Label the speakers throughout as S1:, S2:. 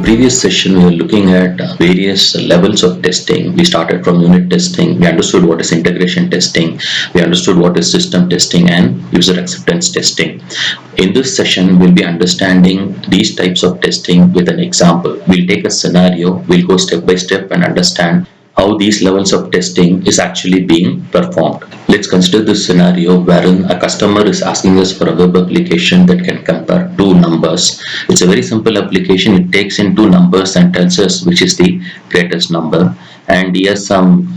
S1: previous session, we were looking at various levels of testing. We started from unit testing, we understood what is integration testing, we understood what is system testing and user acceptance testing. In this session, we'll be understanding these types of testing with an example. We'll take a scenario, we'll go step by step and understand how these levels of testing is actually being performed. Let's consider this scenario wherein a customer is asking us for a web application that can compare two numbers. It's a very simple application. It takes in two numbers and tells us which is the greatest number. And he has some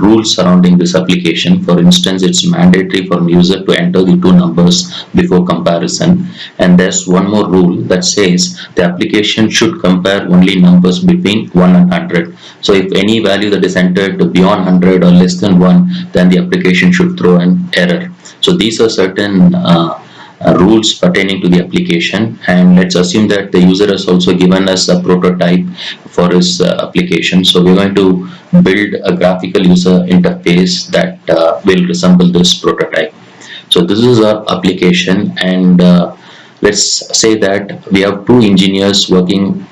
S1: rules surrounding this application. For instance, it's mandatory for an user to enter the two numbers before comparison. And there's one more rule that says the application should compare only numbers between 1 and 100. So if any value that is entered beyond 100 or less than 1, then the application should throw an error. So these are certain rules pertaining to the application, and let's assume that the user has also given us a prototype for his application. So we're going to build a graphical user interface that will resemble this prototype. So this is our application, and let's say that we have two engineers working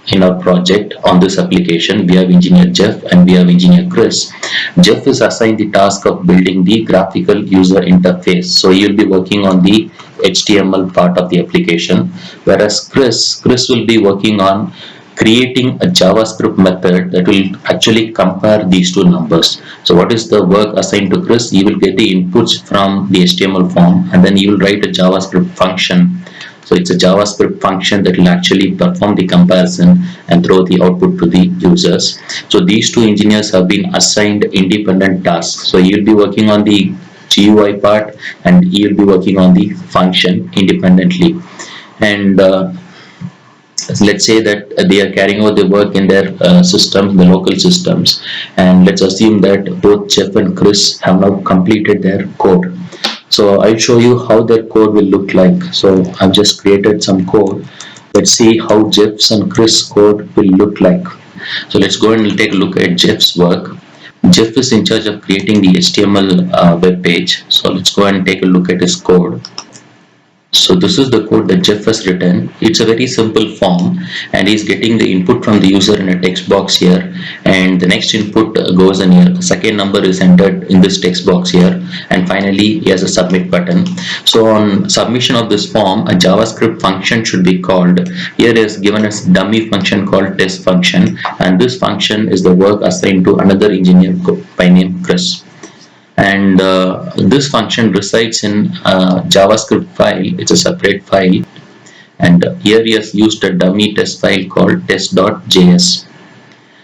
S1: in our project on this application. We have engineer Jeff and we have engineer Chris. Jeff is assigned the task of building the graphical user interface, so he will be working on the HTML part of the application, whereas Chris will be working on creating a JavaScript method that will actually compare these two numbers. So what is the work assigned to Chris? He will get the inputs from the HTML form and then he will write a JavaScript function. So it's a JavaScript function that will actually perform the comparison and throw the output to the users. So these two engineers have been assigned independent tasks. So you'll be working on the GUI part and you'll be working on the function independently. And let's say that they are carrying out the work in their systems, the local systems. And let's assume that both Jeff and Chris have now completed their code. So I'll show you how that code will look like. So I've just created some code. Let's see how Jeff's and Chris' code will look like. So let's go and take a look at Jeff's work. Jeff is in charge of creating the HTML web page. So let's go and take a look at his code. So this is the code that Jeff has written. It's a very simple form and he's getting the input from the user in a text box here, and the next input goes in here. The second number is entered in this text box here, and finally he has a submit button. So on submission of this form, a JavaScript function should be called. Here is given as dummy function called test function, and this function is the work assigned to another engineer by name Chris. And this function resides in a JavaScript file. It's a separate file, and here he has used a dummy test file called test.js.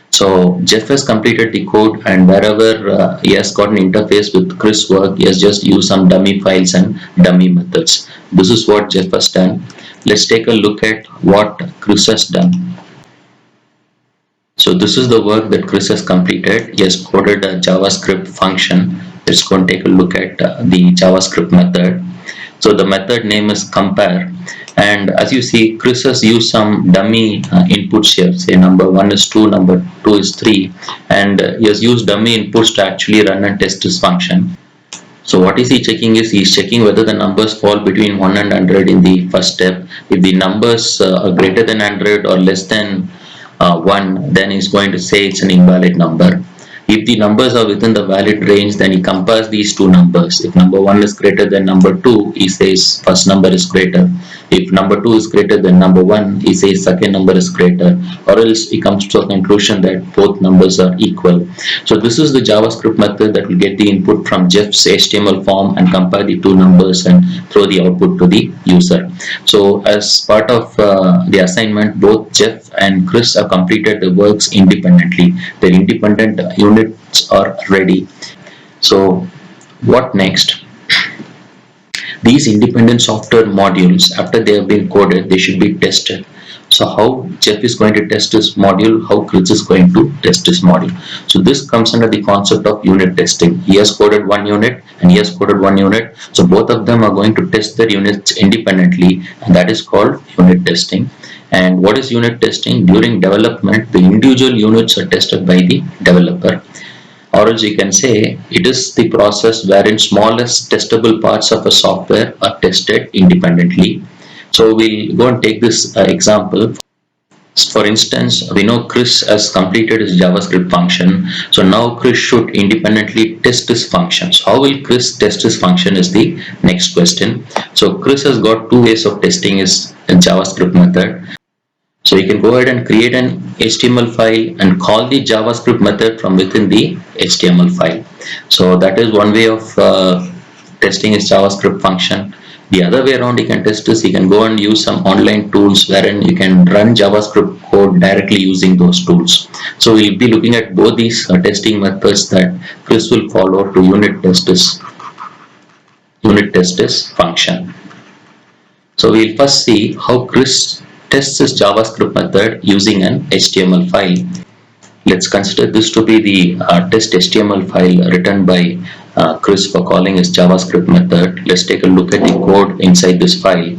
S1: So Jeff has completed the code, and wherever he has got an interface with Chris' work, he has just used some dummy files and dummy methods. This is what Jeff has done. Let's take a look at what Chris has done. So this is the work that Chris has completed. He has coded a JavaScript function. Let's go and take a look at the JavaScript method. So the method name is compare, and as you see, Chris has used some dummy inputs here. Say number 1 is 2, number 2 is 3, and he has used dummy inputs to actually run and test this function. So what is he checking is he's checking whether the numbers fall between 1 and 100 in the first step. If the numbers are greater than 100 or less than 1, then he's going to say it's an invalid number. If the numbers are within the valid range, then he compares these two numbers. If number 1 is greater than number 2, he says first number is greater. If number 2 is greater than number 1, he says second number is greater, or else he comes to a conclusion that both numbers are equal. So this is the JavaScript method that will get the input from Jeff's HTML form and compare the two numbers and throw the output to the user. So as part of the assignment, both Jeff and Chris have completed the works independently. Their independent units are ready. So what next? These independent software modules, after they have been coded, they should be tested. So how Jeff is going to test this module, how Chris is going to test this module. So this comes under the concept of unit testing. He has coded one unit and he has coded one unit. So both of them are going to test their units independently, and that is called unit testing. And what is unit testing? During development, the individual units are tested by the developer. Or else you can say it is the process wherein smallest testable parts of a software are tested independently. So we'll go and take this example. For instance, we know Chris has completed his JavaScript function. So now Chris should independently test his functions. How will Chris test his function is the next question. So Chris has got two ways of testing his JavaScript method. So you can go ahead and create an HTML file and call the JavaScript method from within the HTML file. So that is one way of testing his JavaScript function. The other way around you can test is you can go and use some online tools wherein you can run JavaScript code directly using those tools. So we'll be looking at both these testing methods that Chris will follow to unit test this function. So we'll first see how Chris tests his JavaScript method using an HTML file. Let's consider this to be the test HTML file written by Chris for calling his JavaScript method. Let's take a look at the code inside this file.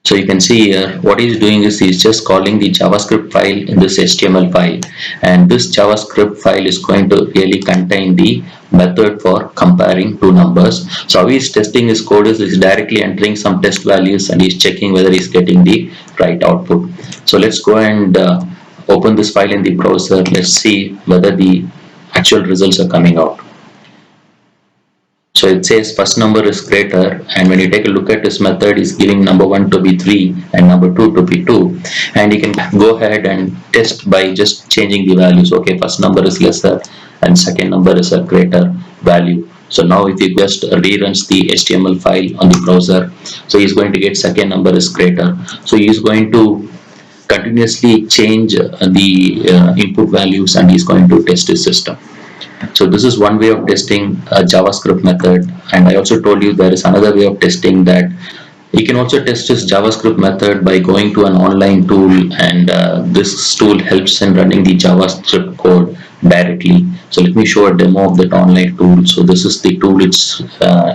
S1: So you can see here what he's doing is he's just calling the JavaScript file in this HTML file, and this JavaScript file is going to really contain the method for comparing two numbers. So how he's testing his code is he's directly entering some test values and he's checking whether he's getting the right output. So let's go and open this file in the browser. Let's see whether the actual results are coming out. So it says first number is greater, and when you take a look at this method, is giving number 1 to be 3 and number 2 to be 2, and you can go ahead and test by just changing the values. Okay, first number is lesser and second number is a greater value. So now if you just reruns the HTML file on the browser, so he's going to get second number is greater. So he's going to continuously change the input values and he's going to test his system. So this is one way of testing a JavaScript method, and I also told you there is another way of testing that you can also test this JavaScript method by going to an online tool, and this tool helps in running the JavaScript code directly. So let me show a demo of that online tool. So this is the tool, it's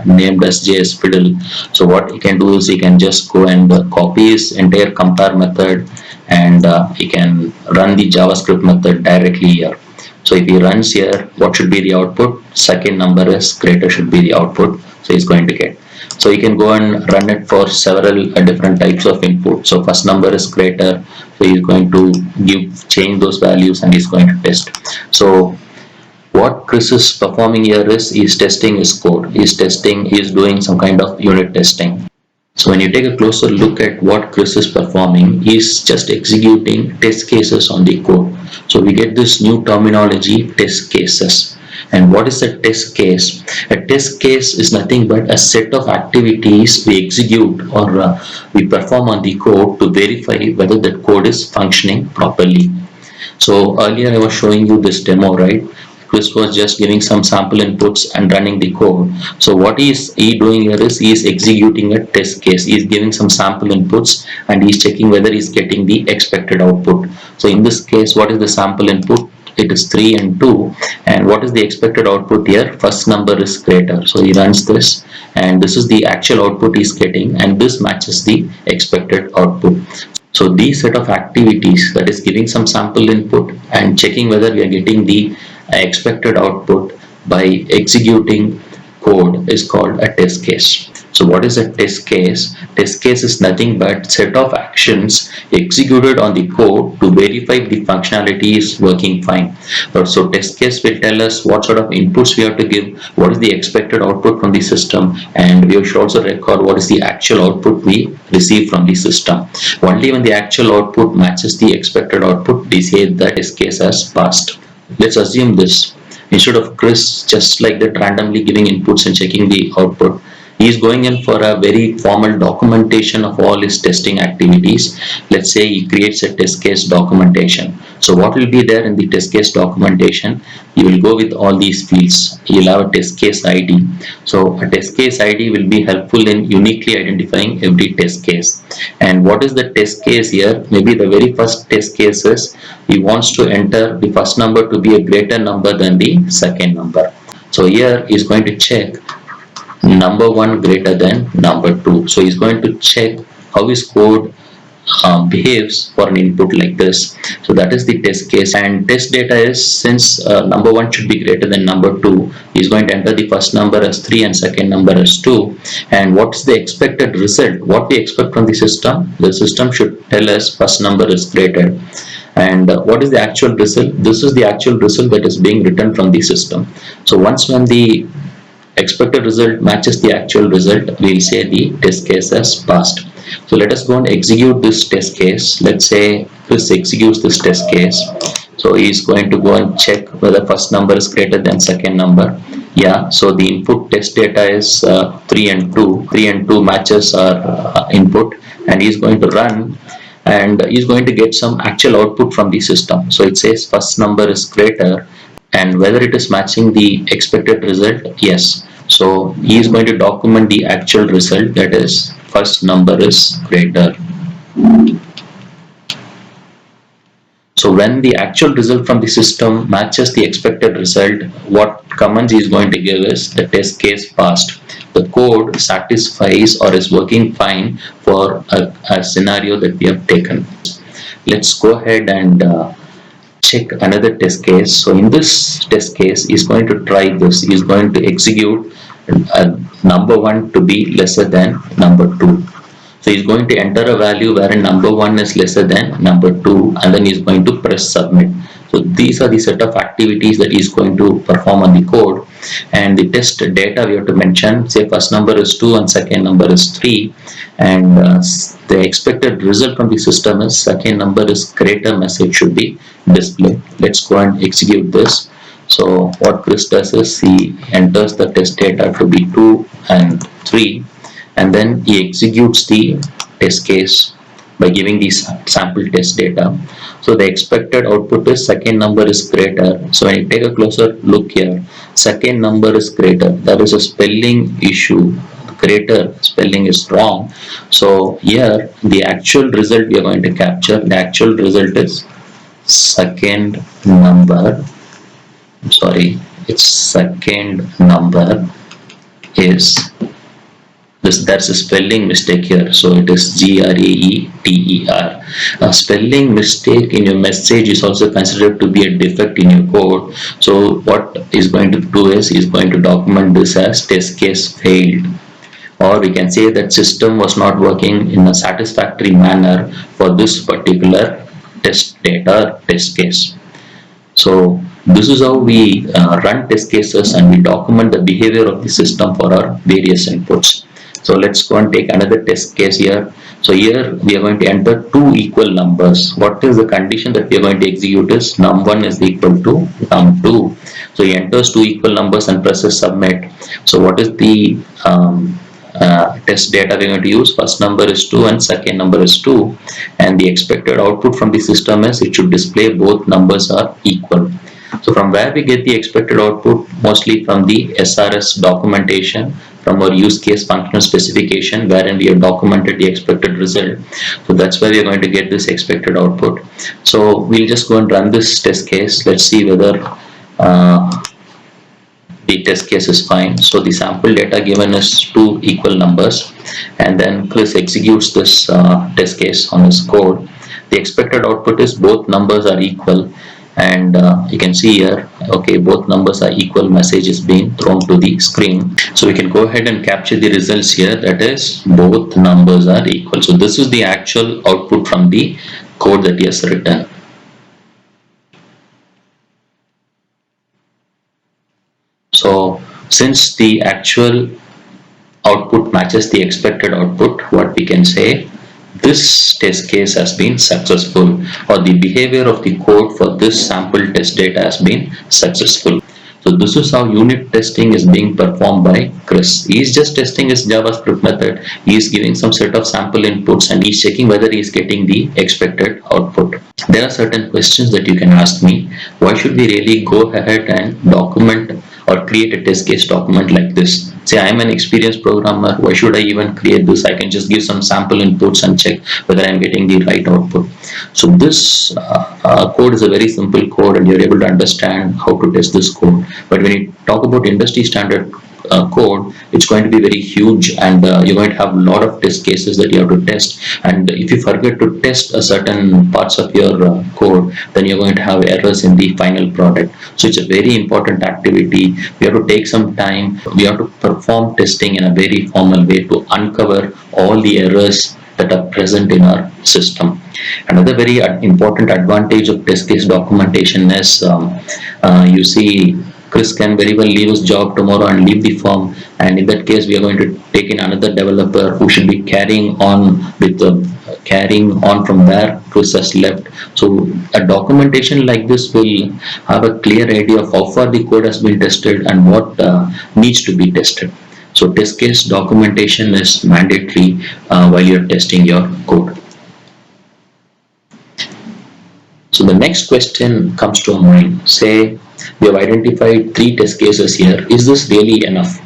S1: named as JS Fiddle. So what you can do is you can just go and copy his entire compare method, and you can run the JavaScript method directly here. So if he runs here, what should be the output? Second number is greater should be the output. So he's going to get. So you can go and run it for several different types of input. So first number is greater. So he's going to change those values and he's going to test. So what Chris is performing here is he's testing his code. He's doing some kind of unit testing. So when you take a closer look at what Chris is performing, he's just executing test cases on the code. So we get this new terminology, test cases. And what is a test case? A test case is nothing but a set of activities we execute or we perform on the code to verify whether that code is functioning properly. So earlier I was showing you this demo, right? Chris was just giving some sample inputs and running the code. So what is he doing here is he is executing a test case. He is giving some sample inputs and he is checking whether he is getting the expected output. So in this case, what is the sample input? It is 3 and 2. And what is the expected output here? First number is greater. So he runs this and this is the actual output he is getting, and this matches the expected output. So these set of activities, that is giving some sample input and checking whether we are getting the expected output by executing code, is called a test case. So what is a test case? Test case is nothing but set of actions executed on the code to verify the functionality is working fine. So test case will tell us what sort of inputs we have to give, what is the expected output from the system, and we should also record what is the actual output we receive from the system. Only when the actual output matches the expected output, we say that test case has passed. Let's assume this. Instead of Chris just like that randomly giving inputs and checking the output, he is going in for a very formal documentation of all his testing activities. Let's say he creates a test case documentation. So what will be there in the test case documentation? You will go with all these fields. You'll have a test case ID. So a test case ID will be helpful in uniquely identifying every test case. And what is the test case here? Maybe the very first test case is he wants to enter the first number to be a greater number than the second number. So here he is going to check number 1 greater than number 2. So he's going to check how his code behaves for an input like this. So that is the test case, and test data is, since number 1 should be greater than number 2, is going to enter the first number as 3 and second number as 2. And what's the expected result? What we expect from the system should tell us first number is greater. And what is the actual result? This is the actual result that is being written from the system. So once when the expected result matches the actual result, we'll say the test case has passed. So let us go and execute this test case. Let's say Chris executes this test case. So he's going to go and check whether first number is greater than second number. Yeah, so the input test data is 3 and 2. 3 and 2 matches our input, and he's going to run, and he's going to get some actual output from the system. So it says first number is greater, and whether it is matching the expected result, yes. So he is going to document the actual result, that is first number is greater. So when the actual result from the system matches the expected result, what comments he is going to give is the test case passed. The code satisfies or is working fine for a scenario that we have taken. Let's go ahead and check another test case. So in this test case, he's going to try this. He's going to execute number 1 to be lesser than number 2. So he's going to enter a value wherein number 1 is lesser than number 2, and then he's going to press submit. So these are the set of activities that he's going to perform on the code. And the test data we have to mention, say first number is 2 and second number is 3, and the expected result from the system is second number is greater message should be displayed. Let's go and execute this. So what Chris does is he enters the test data to be 2 and 3, and then he executes the test case by giving these sample test data. So the expected output is second number is greater. So when you take a closer look here, second number is greater. That is a spelling issue. Greater spelling is wrong. So here the actual result we are going to capture. The actual result is second number. Sorry, its second number is this. That's a spelling mistake here, so it is GRAETER. A spelling mistake in your message is also considered to be a defect in your code. So what is going to do is going to document this as test case failed, or we can say that system was not working in a satisfactory manner for this particular test data test case. So this is how we run test cases, and we document the behavior of the system for our various inputs. So let's go and take another test case here. So here we are going to enter two equal numbers. What is the condition that we are going to execute is num1 is equal to num2. So he enters two equal numbers and presses submit. So what is the test data we are going to use? First number is 2 and second number is 2, and the expected output from the system is it should display both numbers are equal. So from where we get the expected output? Mostly from the SRS documentation, from our use case functional specification, wherein we have documented the expected result. So that's where we are going to get this expected output. So we'll just go and run this test case. Let's see whether the test case is fine. So the sample data given is two equal numbers, and then Chris executes this test case on his code. The expected output is both numbers are equal, and you can see here, okay, both numbers are equal message is being thrown to the screen. So we can go ahead and capture the results here, that is both numbers are equal. So this is the actual output from the code that he has written. So since the actual output matches the expected output, what we can say, this test case has been successful, or the behavior of the code for this sample test data has been successful. So this is how unit testing is being performed by Chris. He is just testing his JavaScript method. He is giving some set of sample inputs, and he is checking whether he is getting the expected output. There are certain questions that you can ask me. Why should we really go ahead and document or create a test case document like this? Say I am an experienced programmer, why should I even create this? I can just give some sample inputs and check whether I am getting the right output. So this code is a very simple code, and you're able to understand how to test this code. But when you talk about industry standard code, it's going to be very huge, and you're going to have a lot of test cases that you have to test. And if you forget to test a certain parts of your code, then you're going to have errors in the final product. So it's a very important activity. We have to take some time. We have to perform testing in a very formal way to uncover all the errors that are present in our system. Another very important advantage of test case documentation is, you see, Chris can very well leave his job tomorrow and leave the firm, and in that case we are going to take in another developer who should be carrying on from where Chris has left. So a documentation like this will have a clear idea of how far the code has been tested and what needs to be tested. So test case documentation is mandatory while you're testing your code. So the next question comes to our mind. Say we have identified 3 test cases here. Is this really enough?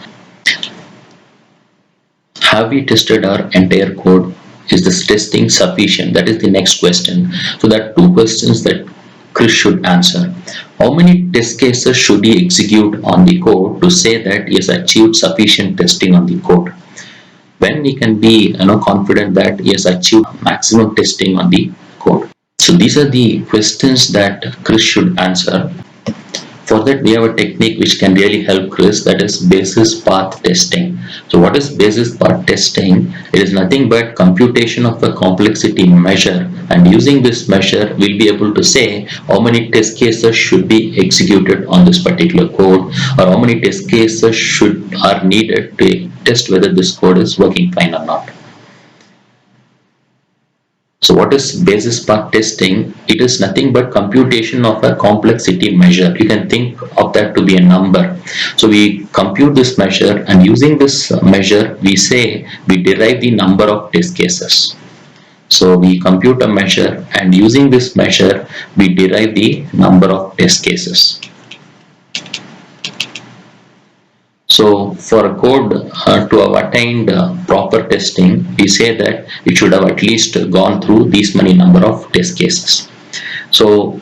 S1: Have we tested our entire code? Is this testing sufficient? That is the next question. So there are 2 questions that Chris should answer. How many test cases should he execute on the code to say that he has achieved sufficient testing on the code? When he can be confident that he has achieved maximum testing on the code? So these are the questions that Chris should answer. For that, we have a technique which can really help Chris, that is basis path testing. So what is basis path testing? It is nothing but computation of a complexity measure, and using this measure we'll be able to say how many test cases should be executed on this particular code, or how many test cases are needed to test whether this code is working fine or not. So what is basis path testing? It is nothing but computation of a complexity measure. You can think of that to be a number. So we compute this measure, and using this measure we derive the number of test cases. So we compute a measure, and using this measure we derive the number of test cases. So for a code to have attained proper testing, we say that it should have at least gone through these many number of test cases. So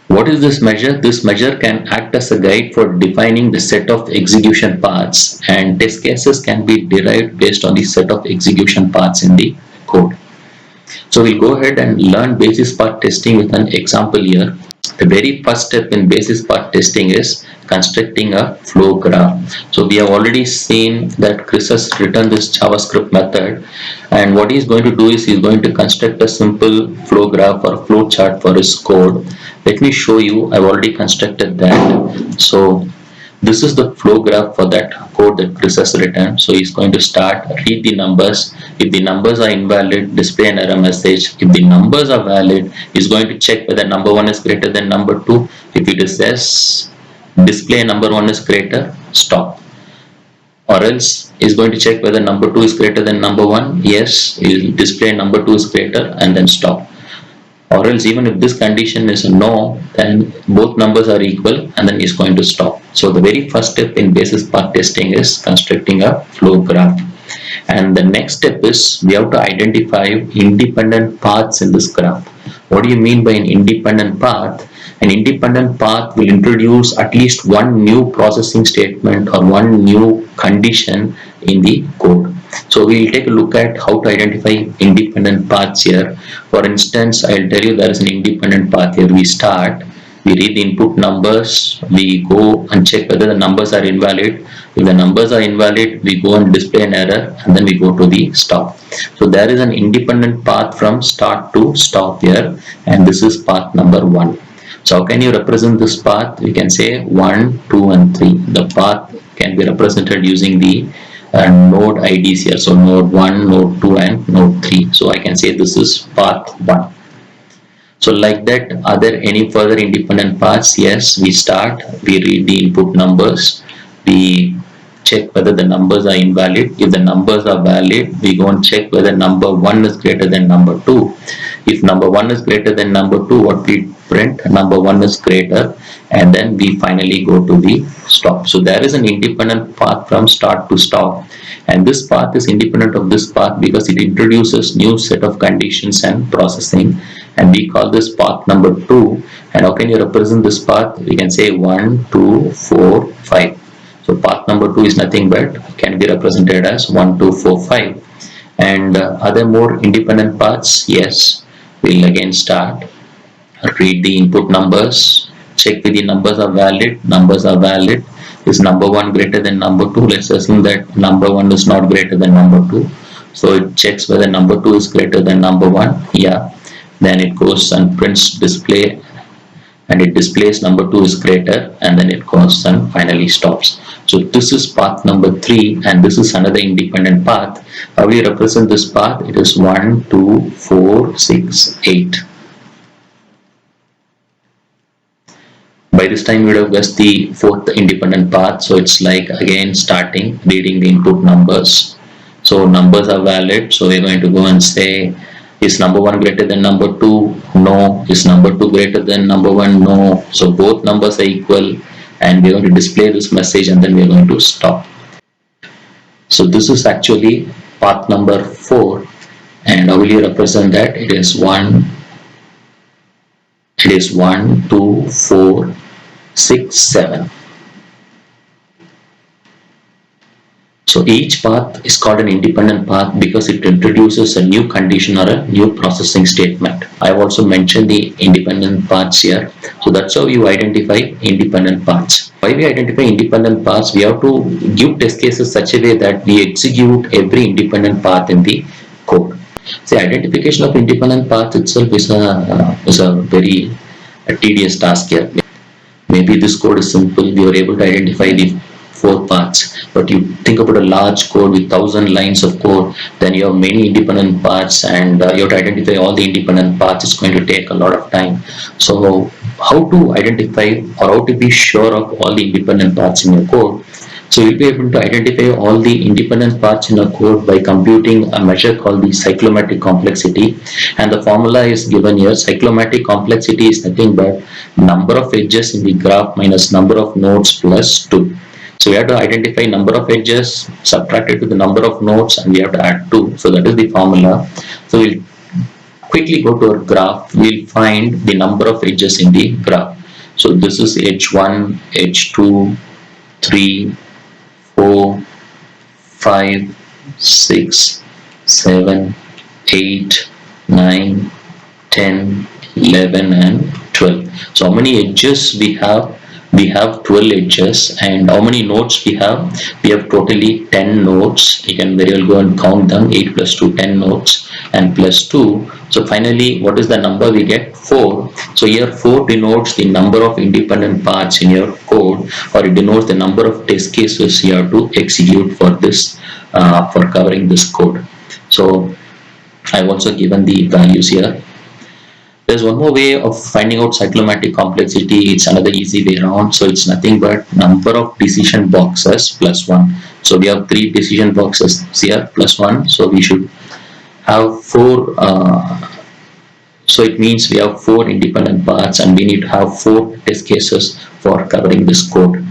S1: what is this measure? This measure can act as a guide for defining the set of execution paths, and test cases can be derived based on the set of execution paths in the code. So we'll go ahead and learn basis path testing with an example here. The very first step in basis path testing is constructing a flow graph. So we have already seen that Chris has written this JavaScript method, and what he's going to do is he's going to construct a simple flow graph or flow chart for his code. Let me show you. I've already constructed that. So this is the flow graph for that code that Chris has written. So he's going to start, read the numbers. If the numbers are invalid, display an error message. If the numbers are valid, he's going to check whether number 1 is greater than number 2. If it is yes, display number 1 is greater, stop. Or else he's going to check whether number 2 is greater than number 1. Yes, he'll display number 2 is greater, and then stop. Or else even if this condition is a no, then both numbers are equal, and then he's going to stop. So the very first step in basis path testing is constructing a flow graph. And the next step is we have to identify independent paths in this graph. What do you mean by an independent path? An independent path will introduce at least one new processing statement or one new condition in the code. So we'll take a look at how to identify independent paths here. For instance, I'll tell you there is an independent path here. We start, we read the input numbers, we go and check whether the numbers are invalid. If the numbers are invalid, we go and display an error, and then we go to the stop. So there is an independent path from start to stop here, and this is path number 1. So how can you represent this path? We can say 1, 2 and 3. The path can be represented using the node IDs here. So node 1, node 2 and node 3. So I can say this is path 1. So like that, are there any further independent paths? Yes, we start, we read the input numbers, we check whether the numbers are invalid. If the numbers are valid, we go and check whether number 1 is greater than number 2. If number 1 is greater than number 2, what we print, number 1 is greater, and then we finally go to the stop. So there is an independent path from start to stop, and this path is independent of this path because it introduces new set of conditions and processing, and we call this path number 2. And how can you represent this path? We can say 1, 2, 4, 5. So So path number 2 is nothing but can be represented as 1, 2, 4, 5. And are there more independent paths? Yes. We'll again start, read the input numbers, check if the numbers are valid. Numbers are valid. Is number 1 greater than number 2? Let's assume that number 1 is not greater than number 2. So it checks whether number 2 is greater than number 1. Yeah. Then it goes and prints display, and it displays number 2 is greater, and then it goes and finally stops. So this is path number 3, and this is another independent path. How we represent this path? It is 1, 2, 4, 6, 8. By this time, we would have guessed the fourth independent path. So it's like again starting, reading the input numbers. So numbers are valid. So we're going to go and say, is number 1 greater than number 2? No. Is number 2 greater than number 1? No. So both numbers are equal, and we're going to display this message, and then we're going to stop. So this is actually path number 4, and how will you represent that? It is 1, 2, 4, 6, 7. So each path is called an independent path because it introduces a new condition or a new processing statement. I have also mentioned the independent paths here. So that's how you identify independent paths. Why we identify independent paths? We have to give test cases such a way that we execute every independent path in the code. So identification of independent paths itself is a very tedious task here. Maybe this code is simple, we were able to identify the 4 paths, but you think about a large code with 1,000 lines of code, then you have many independent paths, and you have to identify all the independent paths. It's going to take a lot of time. So how to identify or how to be sure of all the independent paths in your code? So you'll be able to identify all the independent paths in a code by computing a measure called the cyclomatic complexity, and the formula is given here. Cyclomatic complexity is nothing but number of edges in the graph minus number of nodes plus 2. So we have to identify number of edges, subtract it to the number of nodes, and we have to add 2. So that is the formula. So we'll quickly go to our graph. We'll find the number of edges in the graph. So this is edge 1, edge 2, 3, 4, 5, 6, 7, 8, 9, 10, 11, and 12. So how many edges we have? We have 12 edges. And how many nodes we have? We have totally 10 nodes. You can very well go and count them. 8 plus 2, 10 nodes, and plus 2. So finally, what is the number we get? 4. So here 4 denotes the number of independent paths in your code, or it denotes the number of test cases you have to execute for this, for covering this code. So I've also given the values here. There's one more way of finding out cyclomatic complexity. It's another easy way around. So it's nothing but number of decision boxes plus 1. So we have 3 decision boxes here plus 1. So we should have 4. So it means we have 4 independent paths, and we need to have 4 test cases for covering this code.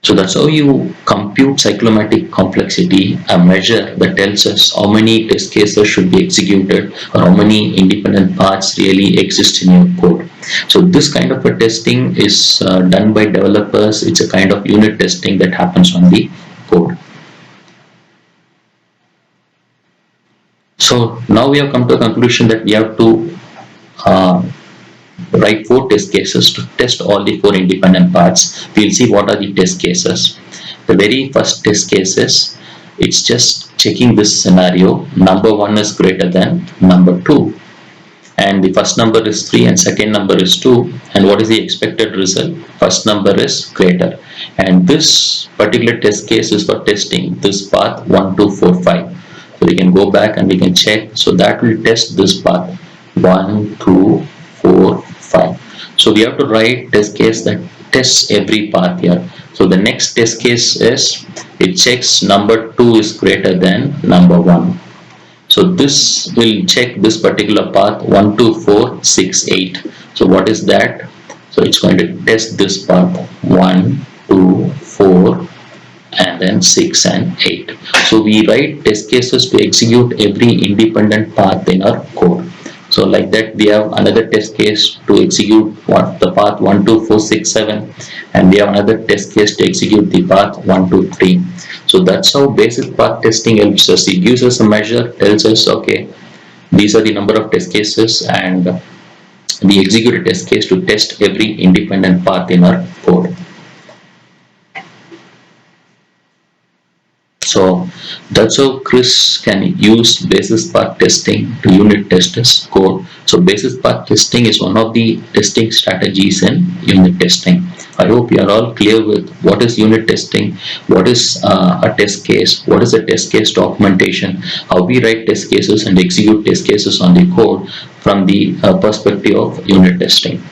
S1: So that's how you compute cyclomatic complexity, a measure that tells us how many test cases should be executed or how many independent paths really exist in your code. So this kind of a testing is done by developers. It's a kind of unit testing that happens on the code. So now we have come to a conclusion that we have to write 4 test cases to test all the 4 independent paths. We'll see what are the test cases. The very first test case is, it's just checking this scenario. Number 1 is greater than number 2, and the first number is 3 and second number is 2, and what is the expected result? First number is greater. And this particular test case is for testing this path 1, 2, 4, 5. So we can go back and we can check. So that will test this path 1, 2, 4, 5. So we have to write test case that tests every path here. So the next test case is, it checks number 2 is greater than number 1. So this will check this particular path 1, 2, 4, 6, 8. So what is that? So it's going to test this path 1, 2, 4, and then 6 and 8. So we write test cases to execute every independent path in our code. So like that, we have another test case to execute what the path 1, 2, 4, 6, 7, and we have another test case to execute the path 1, 2, 3. So that's how basic path testing helps us. It gives us a measure, tells us, okay, these are the number of test cases, and we execute a test case to test every independent path in our code. So that's how Chris can use basis path testing to unit test his code. So basis path testing is one of the testing strategies in unit testing. I hope you are all clear with what is unit testing, what is a test case, what is a test case documentation, how we write test cases and execute test cases on the code from the perspective of unit testing.